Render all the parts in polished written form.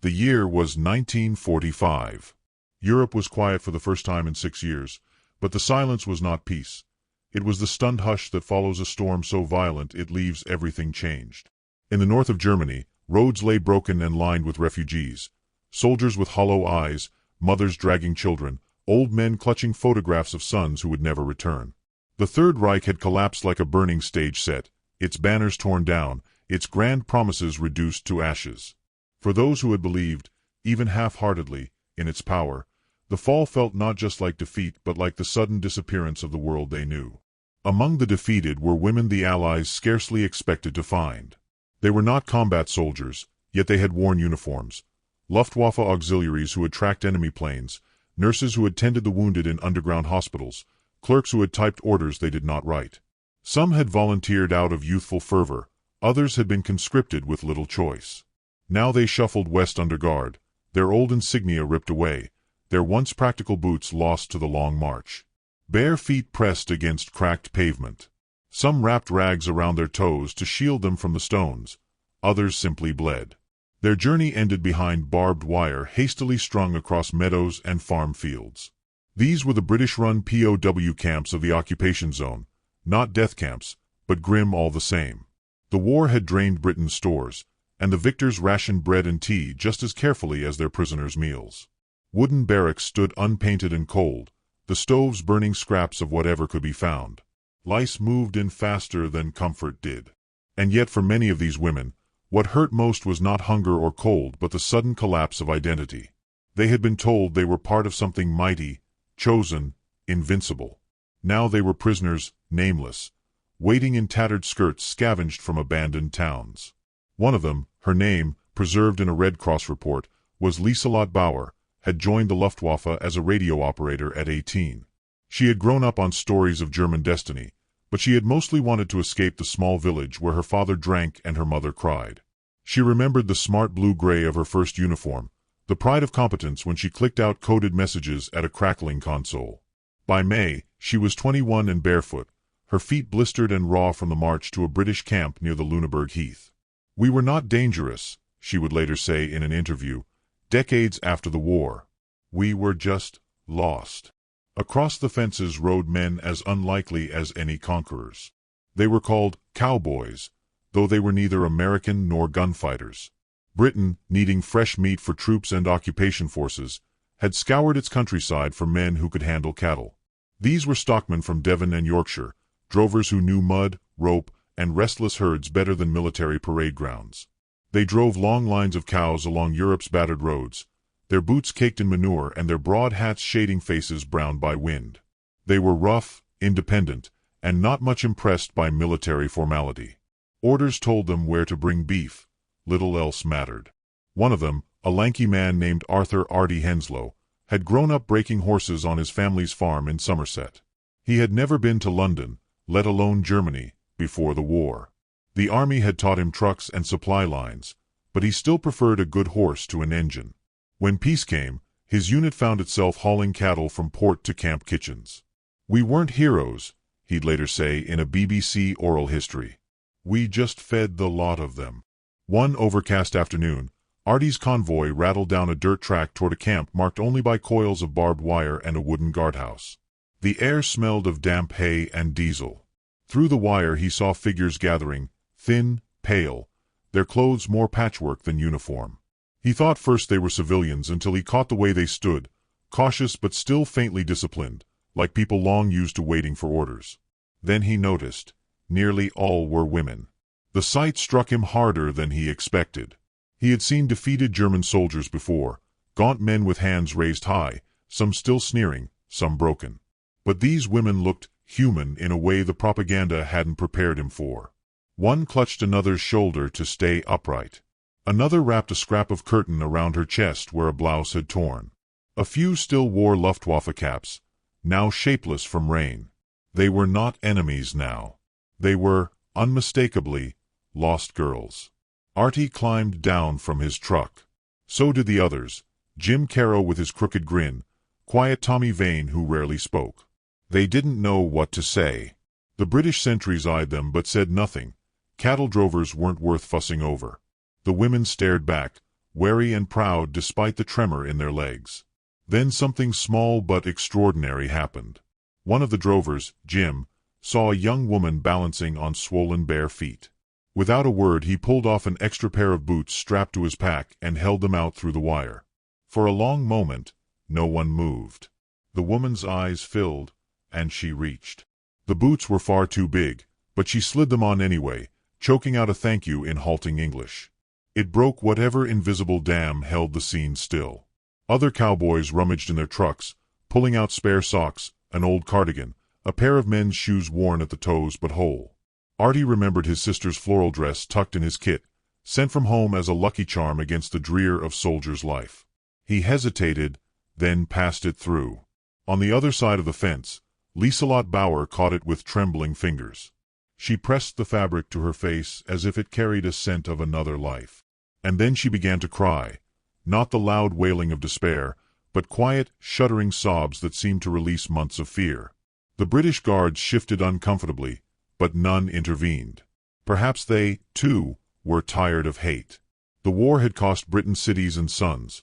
The year was 1945. Europe was quiet for the first time in 6 years, but the silence was not peace. It was the stunned hush that follows a storm so violent it leaves everything changed. In the north of Germany, roads lay broken and lined with refugees. Soldiers with hollow eyes, mothers dragging children, old men clutching photographs of sons who would never return. The Third Reich had collapsed like a burning stage set, its banners torn down, its grand promises reduced to ashes. For those who had believed, even half-heartedly, in its power, the fall felt not just like defeat but like the sudden disappearance of the world they knew. Among the defeated were women the Allies scarcely expected to find. They were not combat soldiers, yet they had worn uniforms. Luftwaffe auxiliaries who had tracked enemy planes, nurses who had tended the wounded in underground hospitals, clerks who had typed orders they did not write. Some had volunteered out of youthful fervor, others had been conscripted with little choice. Now they shuffled west under guard, their old insignia ripped away, their once practical boots lost to the long march. Bare feet pressed against cracked pavement. Some wrapped rags around their toes to shield them from the stones, others simply bled. Their journey ended behind barbed wire hastily strung across meadows and farm fields. These were the British-run POW camps of the occupation zone, not death camps, but grim all the same. The war had drained Britain's stores, and the victors rationed bread and tea just as carefully as their prisoners' meals. Wooden barracks stood unpainted and cold, the stoves burning scraps of whatever could be found. Lice moved in faster than comfort did. And yet for many of these women, what hurt most was not hunger or cold but the sudden collapse of identity. They had been told they were part of something mighty, chosen, invincible. Now they were prisoners, nameless, waiting in tattered skirts scavenged from abandoned towns. One of them, her name, preserved in a Red Cross report, was Lieselotte Bauer, had joined the Luftwaffe as a radio operator at 18. She had grown up on stories of German destiny, but she had mostly wanted to escape the small village where her father drank and her mother cried. She remembered the smart blue-gray of her first uniform, the pride of competence when she clicked out coded messages at a crackling console. By May, she was 21 and barefoot, her feet blistered and raw from the march to a British camp near the Lüneburg Heath. "We were not dangerous," she would later say in an interview, decades after the war. "We were just lost." Across the fences rode men as unlikely as any conquerors. They were called Cowboys, though they were neither American nor gunfighters. Britain, needing fresh meat for troops and occupation forces, had scoured its countryside for men who could handle cattle. These were stockmen from Devon and Yorkshire, drovers who knew mud, rope, and restless herds better than military parade grounds. They drove long lines of cows along Europe's battered roads, their boots caked in manure and their broad hats shading faces browned by wind. They were rough, independent, and not much impressed by military formality. Orders told them where to bring beef. Little else mattered. One of them, a lanky man named Arthur "Artie" Henslow, had grown up breaking horses on his family's farm in Somerset. He had never been to London, let alone Germany, before the war. The army had taught him trucks and supply lines, but he still preferred a good horse to an engine. When peace came, his unit found itself hauling cattle from port to camp kitchens. "We weren't heroes," he'd later say in a BBC oral history. "We just fed the lot of them." One overcast afternoon, Artie's convoy rattled down a dirt track toward a camp marked only by coils of barbed wire and a wooden guardhouse. The air smelled of damp hay and diesel. Through the wire he saw figures gathering, thin, pale, their clothes more patchwork than uniform. He thought first they were civilians until he caught the way they stood, cautious but still faintly disciplined, like people long used to waiting for orders. Then he noticed, nearly all were women. The sight struck him harder than he expected. He had seen defeated German soldiers before, gaunt men with hands raised high, some still sneering, some broken. But these women looked human in a way the propaganda hadn't prepared him for. One clutched another's shoulder to stay upright. Another wrapped a scrap of curtain around her chest where a blouse had torn. A few still wore Luftwaffe caps, now shapeless from rain. They were not enemies now. They were, unmistakably, lost girls. Artie climbed down from his truck. So did the others, Jim Caro with his crooked grin, quiet Tommy Vane who rarely spoke. They didn't know what to say. The British sentries eyed them but said nothing. Cattle drovers weren't worth fussing over. The women stared back, wary and proud despite the tremor in their legs. Then something small but extraordinary happened. One of the drovers, Jim, saw a young woman balancing on swollen bare feet. Without a word he pulled off an extra pair of boots strapped to his pack and held them out through the wire. For a long moment, no one moved. The woman's eyes filled, and she reached. The boots were far too big, but she slid them on anyway, choking out a thank you in halting English. It broke whatever invisible dam held the scene still. Other cowboys rummaged in their trucks, pulling out spare socks, an old cardigan, a pair of men's shoes worn at the toes but whole. Artie remembered his sister's floral dress tucked in his kit, sent from home as a lucky charm against the drear of soldier's life. He hesitated, then passed it through. On the other side of the fence, Liselott Bauer caught it with trembling fingers. She pressed the fabric to her face as if it carried a scent of another life. And then she began to cry, not the loud wailing of despair, but quiet, shuddering sobs that seemed to release months of fear. The British guards shifted uncomfortably, but none intervened. Perhaps they, too, were tired of hate. The war had cost Britain cities and sons,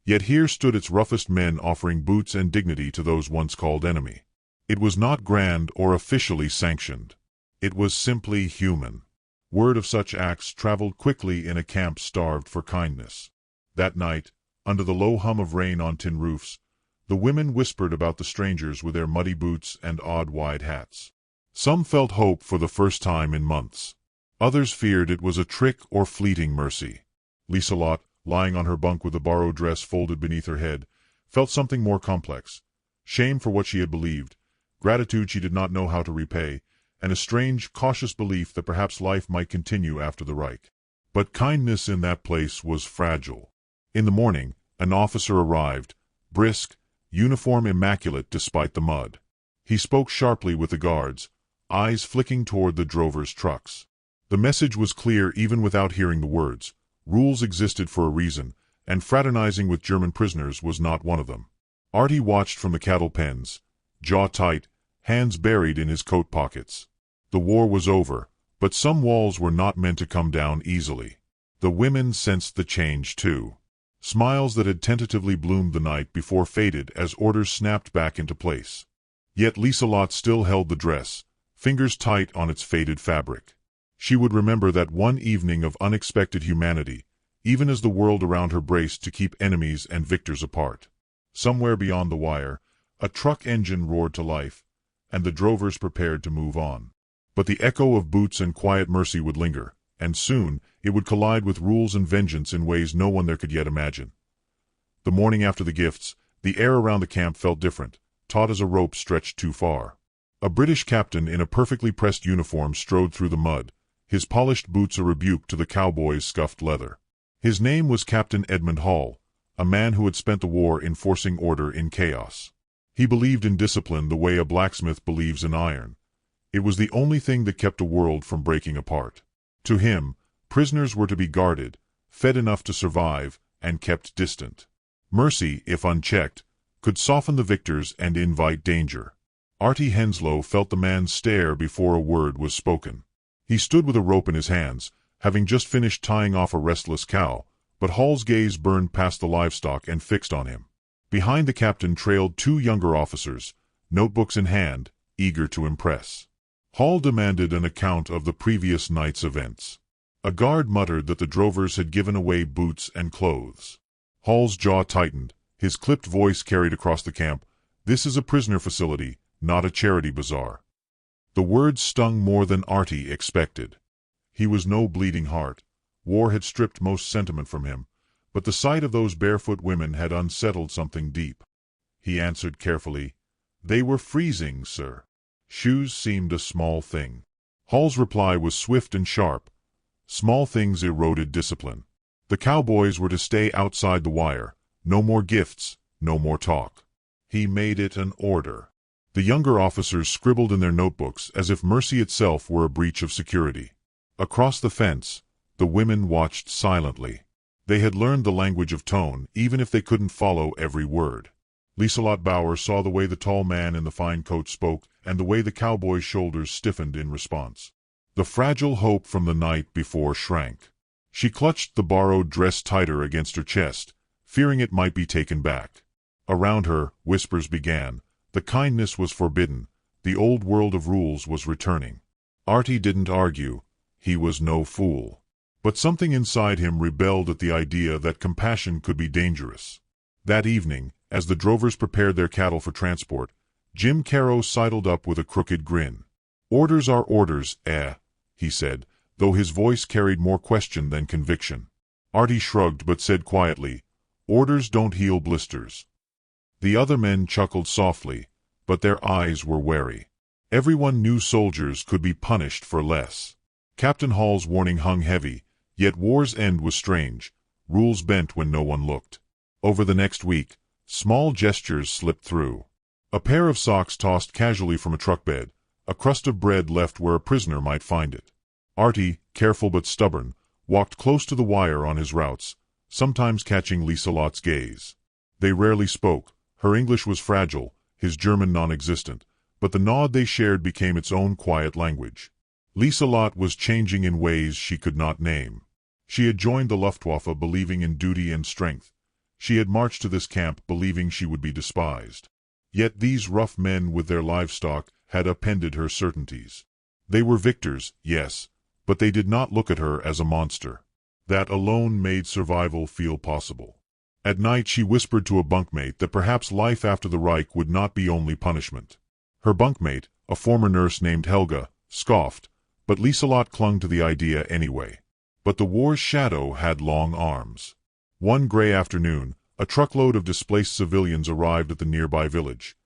yet here stood its roughest men offering boots and dignity to those once called enemy. It was not grand or officially sanctioned. It was simply human. Word of such acts traveled quickly in a camp starved for kindness. That night, under the low hum of rain on tin roofs, the women whispered about the strangers with their muddy boots and odd wide hats. Some felt hope for the first time in months. Others feared it was a trick or fleeting mercy. Liselott, lying on her bunk with the borrowed dress folded beneath her head, felt something more complex. Shame for what she had believed, gratitude she did not know how to repay, and a strange, cautious belief that perhaps life might continue after the Reich. But kindness in that place was fragile. In the morning, an officer arrived, brisk, uniform immaculate despite the mud. He spoke sharply with the guards, eyes flicking toward the drovers' trucks. The message was clear even without hearing the words. Rules existed for a reason, and fraternizing with German prisoners was not one of them. Artie watched from the cattle pens, jaw tight, hands buried in his coat pockets. The war was over, but some walls were not meant to come down easily. The women sensed the change too. Smiles that had tentatively bloomed the night before faded as orders snapped back into place. Yet Liselott still held the dress, fingers tight on its faded fabric. She would remember that one evening of unexpected humanity, even as the world around her braced to keep enemies and victors apart. Somewhere beyond the wire, a truck engine roared to life, and the drovers prepared to move on. But the echo of boots and quiet mercy would linger, and soon it would collide with rules and vengeance in ways no one there could yet imagine. The morning after the gifts, the air around the camp felt different, taut as a rope stretched too far. A British captain in a perfectly pressed uniform strode through the mud, his polished boots a rebuke to the cowboys' scuffed leather. His name was Captain Edmund Hall, a man who had spent the war enforcing order in chaos. He believed in discipline the way a blacksmith believes in iron. It was the only thing that kept a world from breaking apart. To him, prisoners were to be guarded, fed enough to survive, and kept distant. Mercy, if unchecked, could soften the victors and invite danger. Artie Henslow felt the man stare before a word was spoken. He stood with a rope in his hands, having just finished tying off a restless cow, but Hall's gaze burned past the livestock and fixed on him. Behind the captain trailed two younger officers, notebooks in hand, eager to impress. Hall demanded an account of the previous night's events. A guard muttered that the drovers had given away boots and clothes. Hall's jaw tightened, his clipped voice carried across the camp, "This is a prisoner facility, not a charity bazaar." The words stung more than Artie expected. He was no bleeding heart. War had stripped most sentiment from him, but the sight of those barefoot women had unsettled something deep. He answered carefully, "They were freezing, sir." Shoes seemed a small thing. Hall's reply was swift and sharp. Small things eroded discipline. The cowboys were to stay outside the wire. No more gifts, no more talk. He made it an order. The younger officers scribbled in their notebooks as if mercy itself were a breach of security. Across the fence, the women watched silently. They had learned the language of tone, even if they couldn't follow every word. Liselott Bauer saw the way the tall man in the fine coat spoke and the way the cowboy's shoulders stiffened in response. The fragile hope from the night before shrank. She clutched the borrowed dress tighter against her chest, fearing it might be taken back. Around her, whispers began. The kindness was forbidden. The old world of rules was returning. Artie didn't argue. He was no fool. But something inside him rebelled at the idea that compassion could be dangerous. That evening, as the drovers prepared their cattle for transport, Jim Caro sidled up with a crooked grin. "Orders are orders, he said, though his voice carried more question than conviction. Artie shrugged but said quietly, "Orders don't heal blisters." The other men chuckled softly, but their eyes were wary. Everyone knew soldiers could be punished for less. Captain Hall's warning hung heavy, yet war's end was strange. Rules bent when no one looked. Over the next week, small gestures slipped through. A pair of socks tossed casually from a truck bed, a crust of bread left where a prisoner might find it. Artie, careful but stubborn, walked close to the wire on his routes, sometimes catching Lieselot's gaze. They rarely spoke. Her English was fragile, his German non-existent, but the nod they shared became its own quiet language. Lieselot was changing in ways she could not name. She had joined the Luftwaffe believing in duty and strength. She had marched to this camp believing she would be despised. Yet these rough men with their livestock had upended her certainties. They were victors, yes, but they did not look at her as a monster. That alone made survival feel possible. At night she whispered to a bunkmate that perhaps life after the Reich would not be only punishment. Her bunkmate, a former nurse named Helga, scoffed, but Lieselot clung to the idea anyway. But the war's shadow had long arms. One gray afternoon, a truckload of displaced civilians arrived at the nearby village.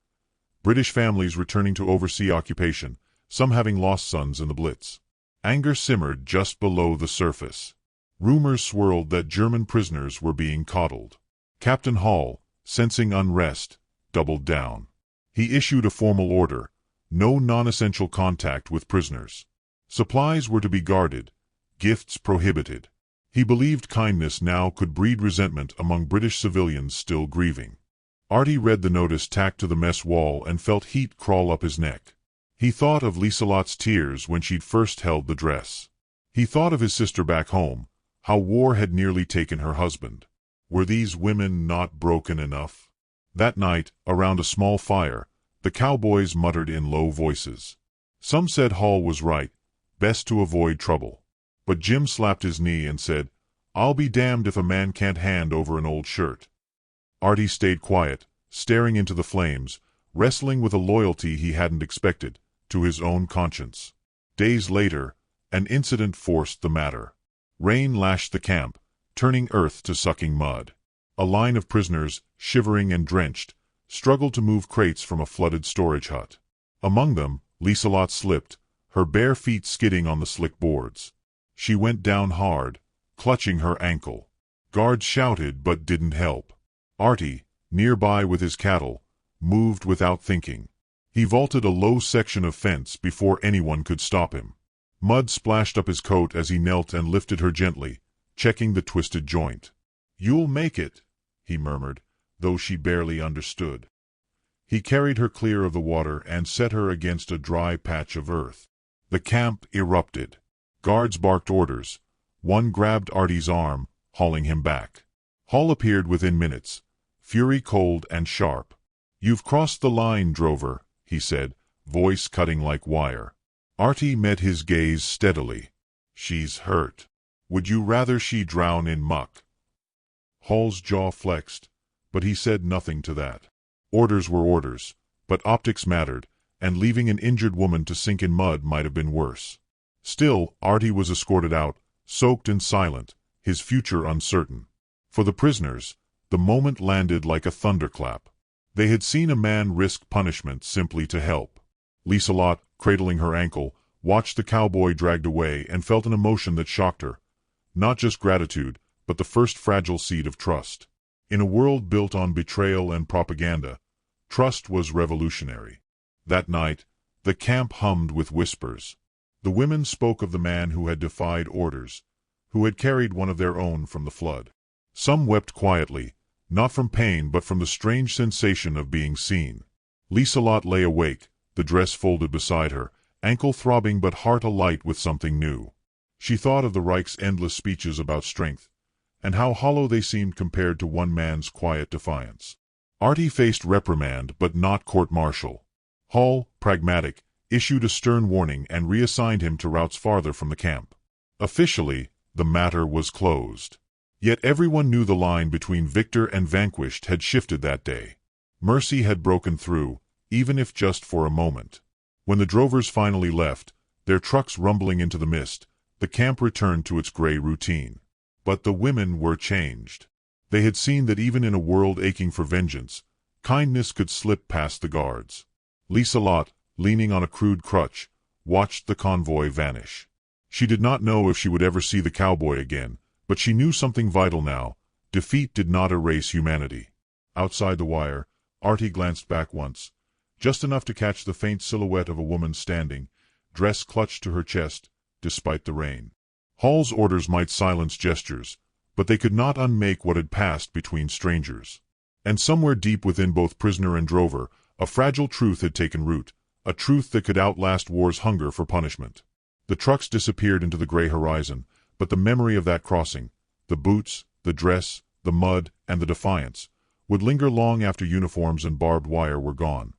British families returning to oversee occupation, some having lost sons in the Blitz. Anger simmered just below the surface. Rumors swirled that German prisoners were being coddled. Captain Hall, sensing unrest, doubled down. He issued a formal order: no non-essential contact with prisoners. Supplies were to be guarded, gifts prohibited. He believed kindness now could breed resentment among British civilians still grieving. Artie read the notice tacked to the mess wall and felt heat crawl up his neck. He thought of Lieselot's tears when she'd first held the dress. He thought of his sister back home, how war had nearly taken her husband. Were these women not broken enough? That night, around a small fire, the Cowboys muttered in low voices. Some said Hall was right, best to avoid trouble. But Jim slapped his knee and said, "I'll be damned if a man can't hand over an old shirt." Artie stayed quiet, staring into the flames, wrestling with a loyalty he hadn't expected, to his own conscience. Days later, an incident forced the matter. Rain lashed the camp, turning earth to sucking mud. A line of prisoners, shivering and drenched, struggled to move crates from a flooded storage hut. Among them, Lieselot slipped, her bare feet skidding on the slick boards. She went down hard, clutching her ankle. Guards shouted but didn't help. Artie, nearby with his cattle, moved without thinking. He vaulted a low section of fence before anyone could stop him. Mud splashed up his coat as he knelt and lifted her gently, checking the twisted joint. "You'll make it," he murmured, though she barely understood. He carried her clear of the water and set her against a dry patch of earth. The camp erupted. Guards barked orders. One grabbed Artie's arm, hauling him back. Hall appeared within minutes, fury cold and sharp. "You've crossed the line, drover," he said, voice cutting like wire. Artie met his gaze steadily. "She's hurt. Would you rather she drown in muck?" Hall's jaw flexed, but he said nothing to that. Orders were orders, but optics mattered, and leaving an injured woman to sink in mud might have been worse. Still, Artie was escorted out, soaked and silent, his future uncertain. For the prisoners, the moment landed like a thunderclap. They had seen a man risk punishment simply to help. Lieselot, cradling her ankle, watched the cowboy dragged away and felt an emotion that shocked her. Not just gratitude, but the first fragile seed of trust. In a world built on betrayal and propaganda, trust was revolutionary. That night, the camp hummed with whispers. The women spoke of the man who had defied orders, who had carried one of their own from the flood. Some wept quietly, not from pain but from the strange sensation of being seen. Lieselot lay awake, the dress folded beside her, ankle throbbing but heart alight with something new. She thought of the Reich's endless speeches about strength, and how hollow they seemed compared to one man's quiet defiance. Artie faced reprimand but not court-martial. Hall, pragmatic, issued a stern warning and reassigned him to routes farther from the camp. Officially, the matter was closed. Yet everyone knew the line between victor and vanquished had shifted that day. Mercy had broken through, even if just for a moment. When the drovers finally left, their trucks rumbling into the mist, the camp returned to its gray routine. But the women were changed. They had seen that even in a world aching for vengeance, kindness could slip past the guards. Lisa Lott, leaning on a crude crutch, watched the convoy vanish. She did not know if she would ever see the cowboy again, but she knew something vital now: defeat did not erase humanity. Outside the wire, Artie glanced back once, just enough to catch the faint silhouette of a woman standing, dress clutched to her chest, despite the rain. Hall's orders might silence gestures, but they could not unmake what had passed between strangers. And somewhere deep within both prisoner and drover, a fragile truth had taken root, a truth that could outlast war's hunger for punishment. The trucks disappeared into the gray horizon, but the memory of that crossing, the boots, the dress, the mud, and the defiance, would linger long after uniforms and barbed wire were gone.